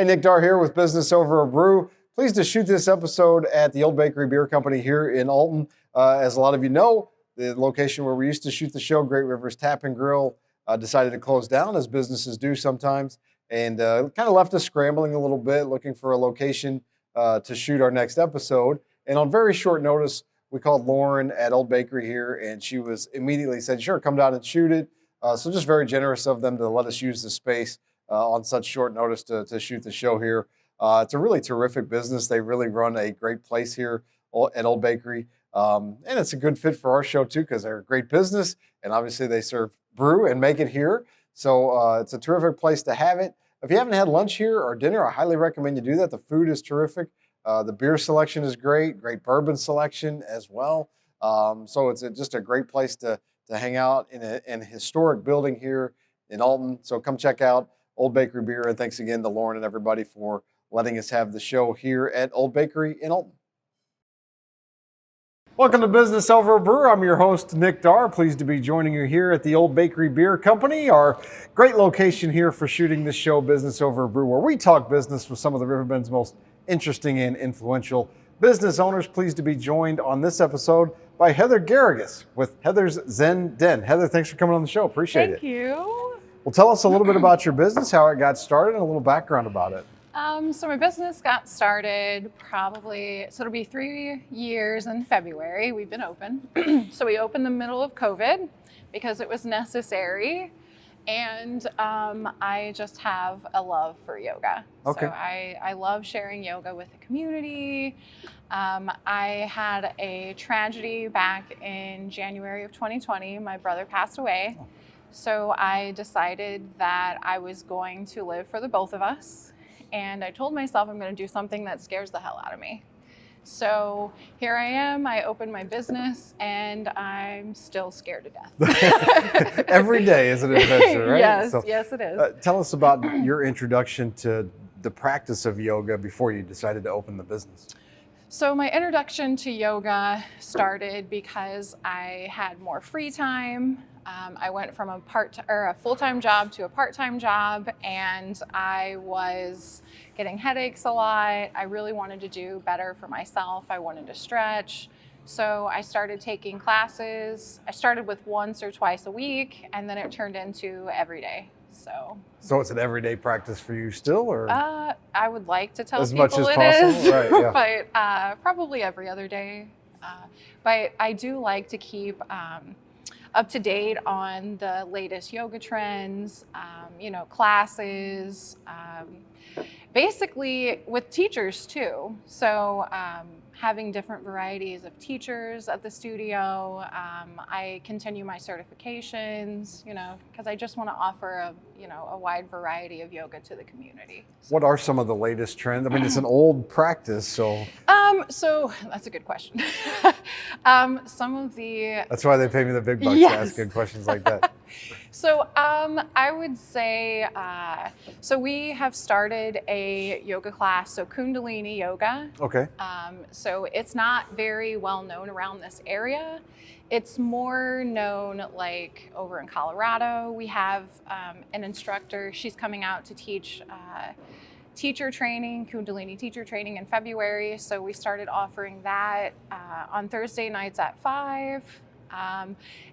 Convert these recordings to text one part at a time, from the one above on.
Hey, Nick Darr here with Business Over a Brew. Pleased to shoot this episode at the Old Bakery Beer Company here in Alton. As a lot of you know, the location where we used to shoot the show, Great Rivers Tap and Grill, decided to close down as businesses do sometimes, and kind of left us scrambling a little bit, looking for a location to shoot our next episode. And on very short notice, we called Lauren at Old Bakery here, and she was immediately said, "Sure, come down and shoot it." So just very generous of them to let us use the space on such short notice to shoot the show here. It's a really terrific business. They really run a great place here at Old Bakery. And it's a good fit for our show too, because they're a great business and obviously they serve brew and make it here. So it's a terrific place to have it. If you haven't had lunch here or dinner, I highly recommend you do that. The food is terrific. The beer selection is great bourbon selection as well. So it's just a great place to hang out in a historic building here in Alton. So come check out Old Bakery Beer. And thanks again to Lauren and everybody for letting us have the show here at Old Bakery in Alton. Welcome to Business Over a Brew. I'm your host, Nick Darr. Pleased to be joining you here at the Old Bakery Beer Company, our great location here for shooting the show Business Over a Brew, where we talk business with some of the Riverbend's most interesting and influential business owners. Pleased to be joined on this episode by Heather Garrigus with Heather's Zen Den. Heather, thanks for coming on the show. Appreciate it. Thank you. Well, tell us a little bit about your business, how it got started, and a little background about it. So my business got started so it'll be 3 years in February. We've been open. So we opened the middle of COVID because it was necessary. And I just have a love for yoga. Okay. So I love sharing yoga with the community. I had a tragedy back in January of 2020. My brother passed away. Oh. So I decided that I was going to live for the both of us. And I told myself I'm going to do something that scares the hell out of me. So here I am, I opened my business, and I'm still scared to death. Every day is an adventure, right? Yes, yes it is. Tell us about your introduction to the practice of yoga before you decided to open the business. So my introduction to yoga started because I had more free time. I went from a full-time job to a part-time job, and I was getting headaches a lot. I really wanted to do better for myself. I wanted to stretch. So I started taking classes. I started with once or twice a week, and then it turned into every day. So it's an everyday practice for you still, or? I would like to tell as people much as it possible? is, right, yeah. but probably every other day. But I do like to keep up to date on the latest yoga trends, classes, basically with teachers too. So having different varieties of teachers at the studio. I continue my certifications, because I just want to offer a wide variety of yoga to the community. What are some of the latest trends? I mean, it's an old practice, so. So that's a good question. Some of the. That's why they pay me the big bucks Yes. to ask good questions like that. So I would say, so we have started a yoga class, so Kundalini yoga. Okay. So it's not very well known around this area. It's more known like over in Colorado. We have an instructor. She's coming out to teach teacher training, Kundalini teacher training in February. So we started offering that on Thursday nights at 5.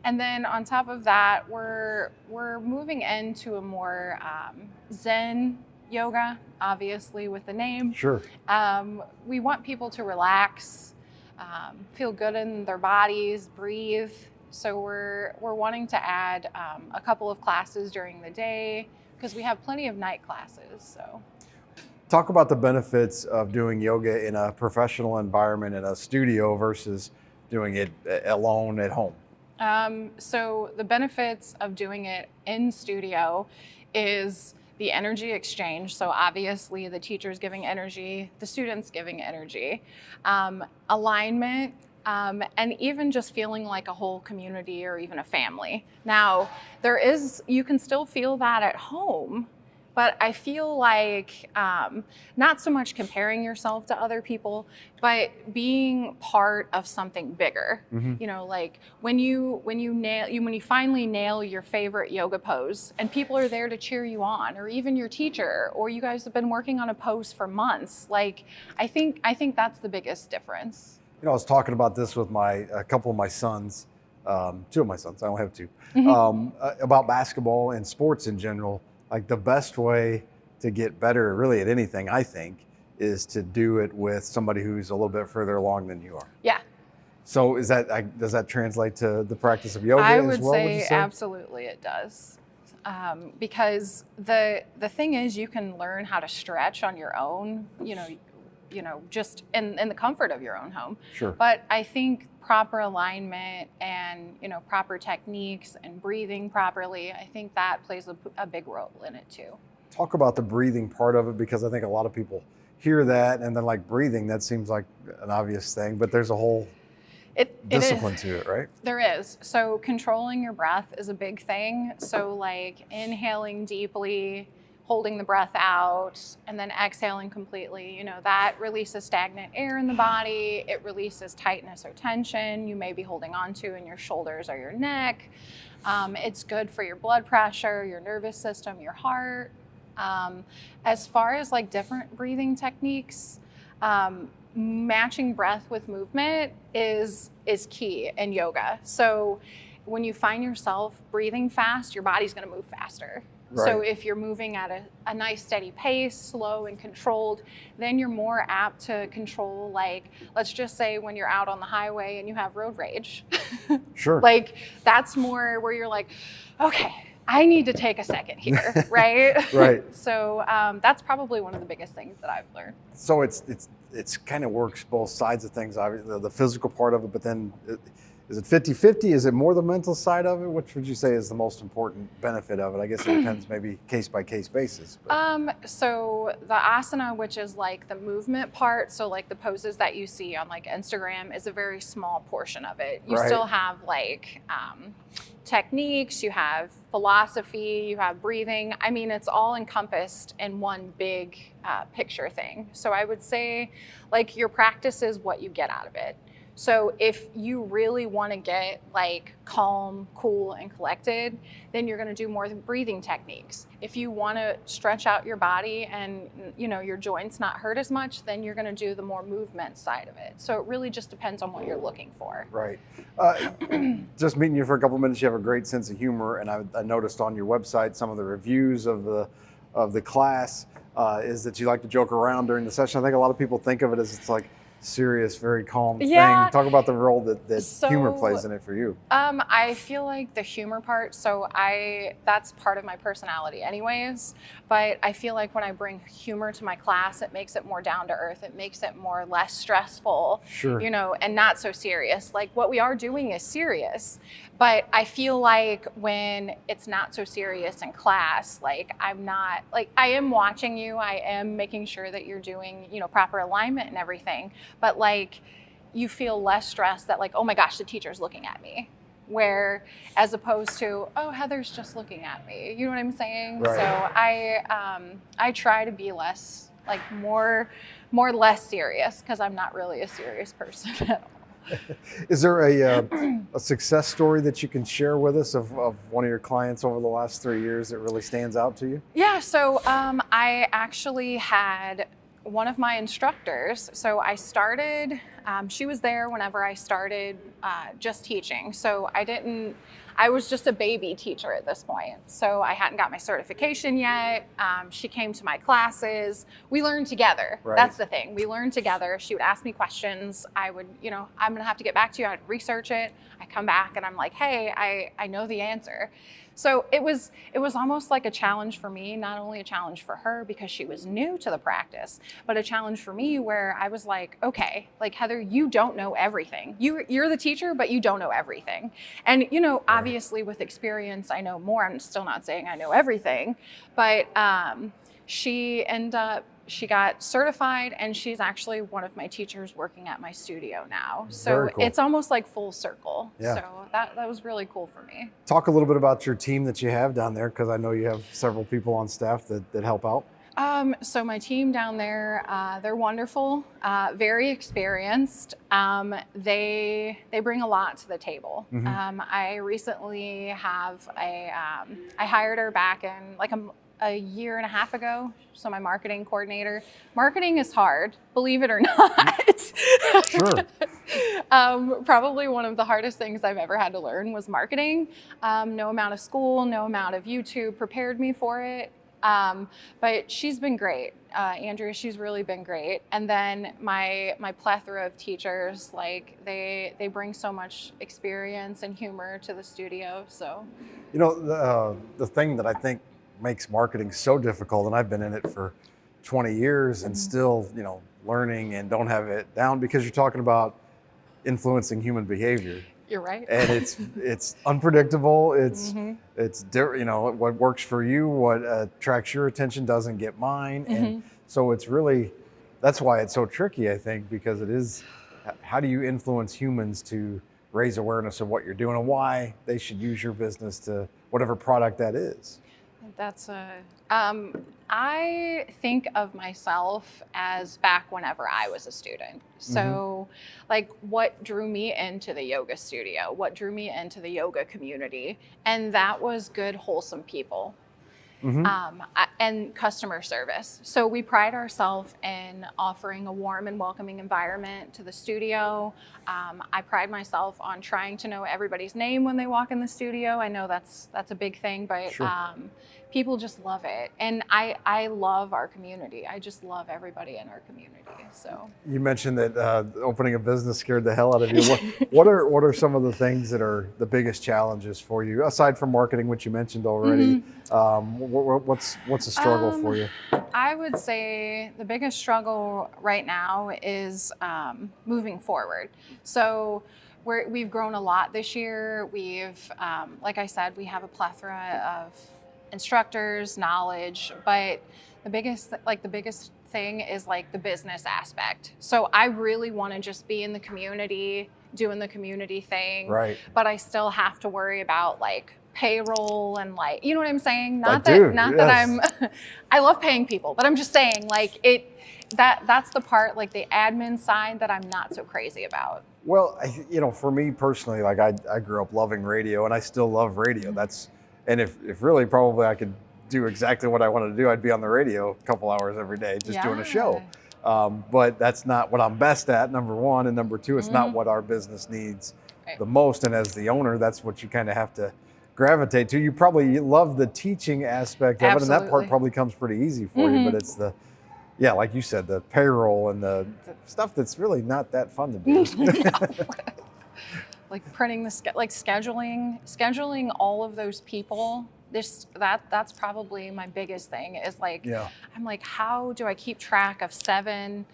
And then on top of that, we're moving into a more Zen yoga, obviously with the name. Sure. We want people to relax, feel good in their bodies, breathe. So we're wanting to add a couple of classes during the day because we have plenty of night classes. So. Talk about the benefits of doing yoga in a professional environment in a studio versus doing it alone at home. So the benefits of doing it in studio is the energy exchange. So obviously the teacher's giving energy, the student's giving energy, alignment, and even just feeling like a whole community or even a family. Now, you can still feel that at home, but I feel like not so much comparing yourself to other people, but being part of something bigger. You know, like when you finally nail your favorite yoga pose and people are there to cheer you on, or even your teacher, or you guys have been working on a pose for months. Like I think that's the biggest difference. You know, I was talking about this with a couple of my sons, two of my sons, I don't have two, about basketball and sports in general. Like the best way to get better really at anything, I think, is to do it with somebody who's a little bit further along than you are. Yeah. So does that translate to the practice of yoga I as would well? say absolutely it does. Because the thing is, you can learn how to stretch on your own, you know, just in the comfort of your own home. Sure. But I think proper alignment and, you know, proper techniques and breathing properly, I think that plays a big role in it too. Talk about the breathing part of it, because I think a lot of people hear that and then like breathing, that seems like an obvious thing, but there's a whole discipline to it, right? There is. So controlling your breath is a big thing. So like inhaling deeply, holding the breath out, and then exhaling completely. You know, that releases stagnant air in the body. It releases tightness or tension you may be holding on to in your shoulders or your neck. It's good for your blood pressure, your nervous system, your heart. As far as like different breathing techniques, matching breath with movement is key in yoga. So when you find yourself breathing fast, your body's going to move faster. Right. So if you're moving at a nice steady pace, slow and controlled, then you're more apt to control, like, let's just say when you're out on the highway and you have road rage. Sure. Like that's more where you're like, okay, I need to take a second here, right? Right. So that's probably one of the biggest things that I've learned. So it's kind of works both sides of things, obviously, the physical part of it, but then is it 50-50? Is it more the mental side of it? Which would you say is the most important benefit of it? I guess it depends, maybe case by case basis. So the asana, which is like the movement part, so like the poses that you see on like Instagram, is a very small portion of it. You Right. still have like techniques, you have philosophy, you have breathing. I mean, it's all encompassed in one big picture thing. So I would say like your practice is what you get out of it. So if you really want to get like calm, cool, and collected, then you're going to do more breathing techniques. If you want to stretch out your body and, you know, your joints not hurt as much, then you're going to do the more movement side of it. So it really just depends on what you're looking for. Right. Just meeting you for a couple of minutes, you have a great sense of humor, and I noticed on your website some of the reviews of the class is that you like to joke around during the session. I think a lot of people think of it as it's like serious, very calm thing. Talk about the role that humor plays in it for you. I feel like the humor part, that's part of my personality anyways, but I feel like when I bring humor to my class, it makes it more down to earth. It makes it less stressful, Sure. You know, and not so serious. Like what we are doing is serious, but I feel like when it's not so serious in class, like I am watching you, I am making sure that you're doing, you know, proper alignment and everything, but like you feel less stressed that like, oh my gosh, the teacher's looking at me. Where as opposed to, oh, Heather's just looking at me. You know what I'm saying? Right. So I try to be less, like more less serious, because I'm not really a serious person at all. Is there a success story that you can share with us of one of your clients over the last 3 years that really stands out to you? Yeah, so I actually had one of my instructors. So I started, she was there whenever I started just teaching. So I was just a baby teacher at this point. So I hadn't got my certification yet. She came to my classes. We learned together. Right. That's the thing. We learned together. She would ask me questions. I would, you know, I'm going to have to get back to you. I'd research it. I come back and I'm like, hey, I know the answer. So it was almost like a challenge for me, not only a challenge for her because she was new to the practice, but a challenge for me where I was like, okay, like Heather, you don't know everything. You're the teacher, but you don't know everything. And you know, obviously with experience, I know more. I'm still not saying I know everything, but she ended up she got certified, and she's actually one of my teachers working at my studio now. So Very cool. it's almost like full circle. Yeah. So that was really cool for me. Talk a little bit about your team that you have down there, because I know you have several people on staff that help out. So my team down there, they're wonderful, very experienced. They bring a lot to the table. I recently have I hired her back in like a year and a half ago. So my marketing coordinator. Marketing is hard, believe it or not. Sure. Probably one of the hardest things I've ever had to learn was marketing. No amount of school, no amount of YouTube prepared me for it. But she's been great. Andrea, she's really been great. And then my plethora of teachers, like they bring so much experience and humor to the studio. So, You know, the thing that I think makes marketing so difficult, and I've been in it for 20 years and still, you know, learning and don't have it down, because you're talking about influencing human behavior. You're right. And it's unpredictable. It's you know, what works for you, what attracts your attention doesn't get mine. And so it's really, that's why it's so tricky, I think, because it is, how do you influence humans to raise awareness of what you're doing and why they should use your business to whatever product that is? That's I think of myself as back whenever I was a student. So like what drew me into the yoga studio, what drew me into the yoga community, and that was good, wholesome people. And customer service. So we pride ourselves in offering a warm and welcoming environment to the studio. I pride myself on trying to know everybody's name when they walk in the studio. I know that's a big thing, but people just love it. And I love our community. I just love everybody in our community. So you mentioned that opening a business scared the hell out of you. What are some of the things that are the biggest challenges for you, aside from marketing, which you mentioned already? What's a struggle for you? I would say the biggest struggle right now is moving forward. So we've grown a lot this year. We've, like I said, we have a plethora of instructors, knowledge, but the biggest thing is like the business aspect. So I really want to just be in the community, doing the community thing, right? But I still have to worry about like payroll and like, you know what I'm saying? That I'm, I love paying people, but I'm just saying like that's the part, like the admin side, that I'm not so crazy about. Well, you know, for me personally, like I grew up loving radio, and I still love radio. And if really probably I could do exactly what I wanted to do, I'd be on the radio a couple hours every day just doing a show. But that's not what I'm best at, number one. And number two, it's not what our business needs the most. And as the owner, that's what you kind of have to gravitate to. You probably love the teaching aspect of it, and that part probably comes pretty easy for you. But it's like you said, the payroll and the stuff that's really not that fun to do. Like printing scheduling all of those people. That's probably my biggest thing is like, I'm like, how do I keep track of 7-8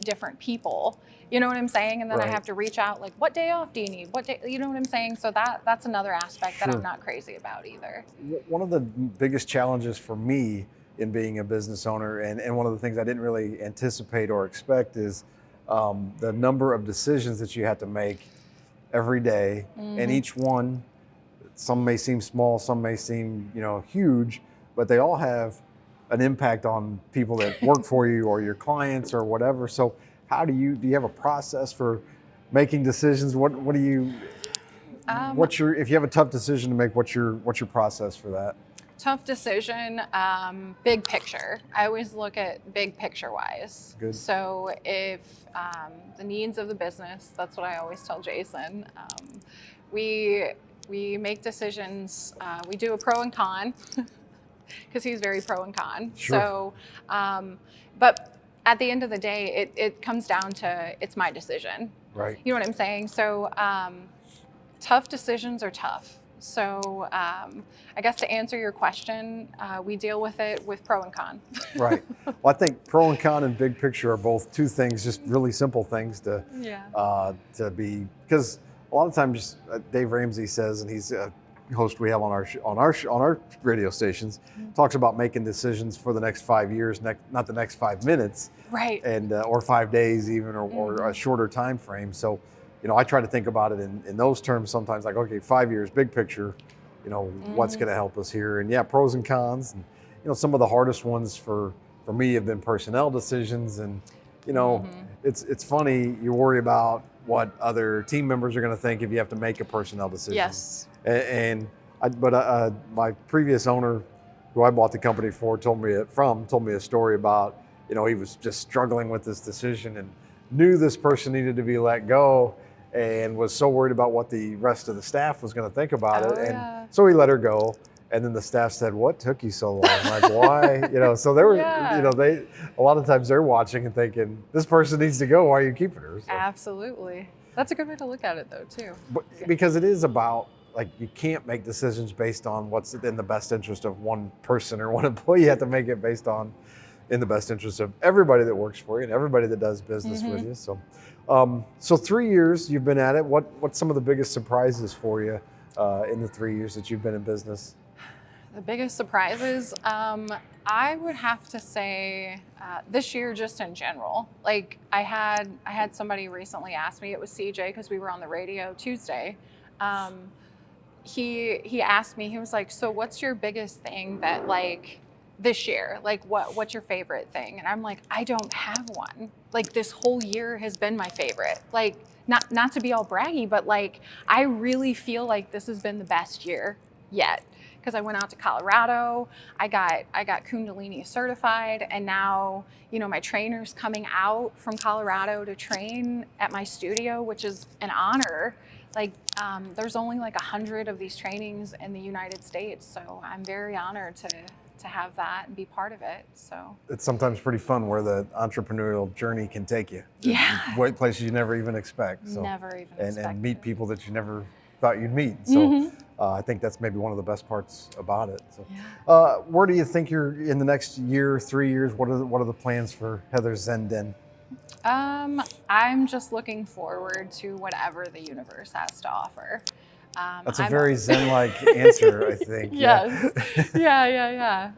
different people? You know what I'm saying? And then I have to reach out, like, what day off do you need? What day, you know what I'm saying? So that's another aspect that I'm not crazy about either. One of the biggest challenges for me in being a business owner, and one of the things I didn't really anticipate or expect, is the number of decisions that you have to make every day. And each one, some may seem small, some may seem, you know, huge, but they all have an impact on people that work for you or your clients or whatever. So how do you have a process for making decisions? What do you, if you have a tough decision to make, what's your process for that? Tough decision, big picture. I always look at big picture wise. Good. So if the needs of the business, that's what I always tell Jason. We make decisions, we do a pro and con, because he's very pro and con. Sure. So, but at the end of the day, it comes down to, it's my decision. Right. You know what I'm saying? So tough decisions are tough. So I guess to answer your question, we deal with it with pro and con. Right. Well, I think pro and con and big picture are both two things, just really simple things to be, because a lot of times Dave Ramsey says, and he's host we have on our radio stations talks about making decisions for the next 5 years, not the next 5 minutes, Right. and or 5 days even, or a shorter time frame. So, I try to think about it in those terms sometimes, like, okay, 5 years, big picture, what's going to help us here, and pros and cons, and some of the hardest ones for me have been personnel decisions, and it's funny, you worry about what other team members are going to think if you have to make a personnel decision. Yes. But my previous owner, who I bought the company for, told me a story about, he was just struggling with this decision and knew this person needed to be let go, and was so worried about what the rest of the staff was going to think about it. And so he let her go. And then the staff said, "What took you so long?" Like, why? So they were, a lot of times they're watching and thinking, this person needs to go. Why are you keeping her? So. Absolutely. That's a good way to look at it, though, too. Because it is about, like, you can't make decisions based on what's in the best interest of one person or one employee. You have to make it based on in the best interest of everybody that works for you and everybody that does business with you. So 3 years you've been at it. What's some of the biggest surprises for you in the 3 years that you've been in business? The biggest surprises, I would have to say this year, just in general. Like, I had somebody recently ask me, it was CJ, because we were on the radio Tuesday. He asked me, he was like, "So what's your biggest thing that, like, this year, like, what's your favorite thing?" And I'm like, I don't have one. Like, this whole year has been my favorite. Like, not to be all braggy, but, like, I really feel like this has been the best year yet. Because I went out to Colorado, I got Kundalini certified, and now, my trainer's coming out from Colorado to train at my studio, which is an honor. Like, there's only like 100 of these trainings in the United States, so I'm very honored to have that and be part of it. So it's sometimes pretty fun where the entrepreneurial journey can take you. Yeah. Places you never even expect. So, never even expect. And meet people that you never thought you'd meet. So I think that's maybe one of the best parts about it. So, where do you think you're in the next year, 3 years? What are the plans for Heather Zen Den? I'm just looking forward to whatever the universe has to offer. That's a very Zen-like answer, I think. Yes. Yeah.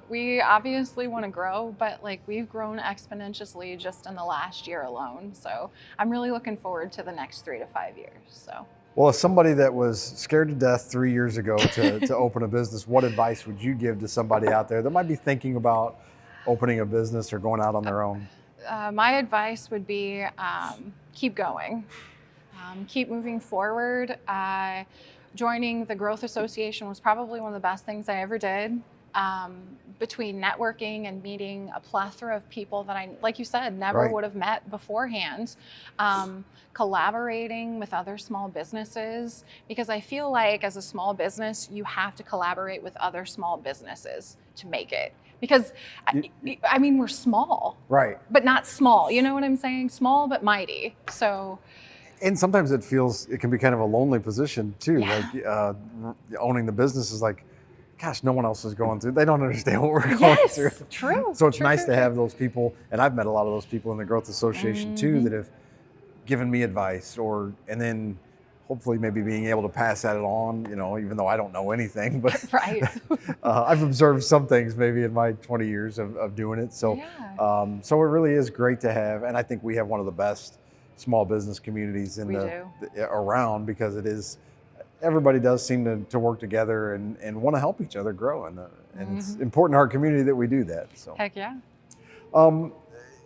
We obviously want to grow, but, like, we've grown exponentially just in the last year alone. So I'm really looking forward to the next 3 to 5 years. So. Well, as somebody that was scared to death 3 years ago to open a business, what advice would you give to somebody out there that might be thinking about opening a business or going out on their own? My advice would be keep going. Keep moving forward. Joining the Growth Association was probably one of the best things I ever did. Between networking and meeting a plethora of people that I, like you said, never would have met beforehand. Collaborating with other small businesses, because I feel like as a small business, you have to collaborate with other small businesses to make it. Because, I mean, we're small. Right. But not small. You know what I'm saying? Small but mighty. So. And sometimes it can be kind of a lonely position too. Yeah. Like owning the business is like, gosh, no one else is going through. They don't understand what we're going through. True. So it's nice to have those people, and I've met a lot of those people in the Growth Association too, that have given me advice, and then hopefully maybe being able to pass that on, even though I don't know anything, but I've observed some things maybe in my 20 years of doing it. So, so it really is great to have, and I think we have one of the best small business communities around, because it is, everybody does seem to work together and want to help each other grow, and it's important in our community that we do that. So heck yeah.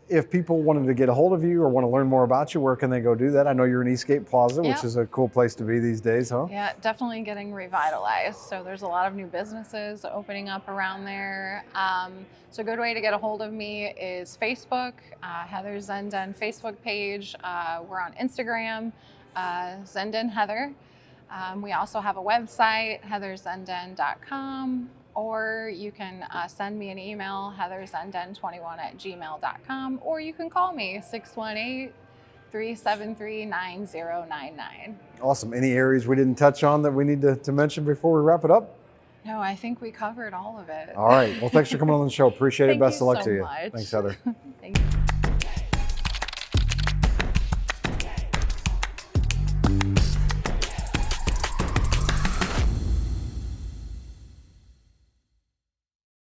If people wanted to get a hold of you or want to learn more about you, where can they go do that? I know you're in Eastgate Plaza, which is a cool place to be these days, huh? Yeah, definitely getting revitalized. So there's a lot of new businesses opening up around there. So a good way to get a hold of me is Facebook, Heather Zen Den Facebook page. We're on Instagram, Zen Den Heather. We also have a website, heatherzenden.com. Or you can send me an email, heatherzenden21@gmail.com, or you can call me, 618-373-9099. Awesome. Any areas we didn't touch on that we need to mention before we wrap it up? No, I think we covered all of it. All right. Well, thanks for coming on the show. Appreciate it. Best of luck to you. Much. Thanks, Heather. Thank you.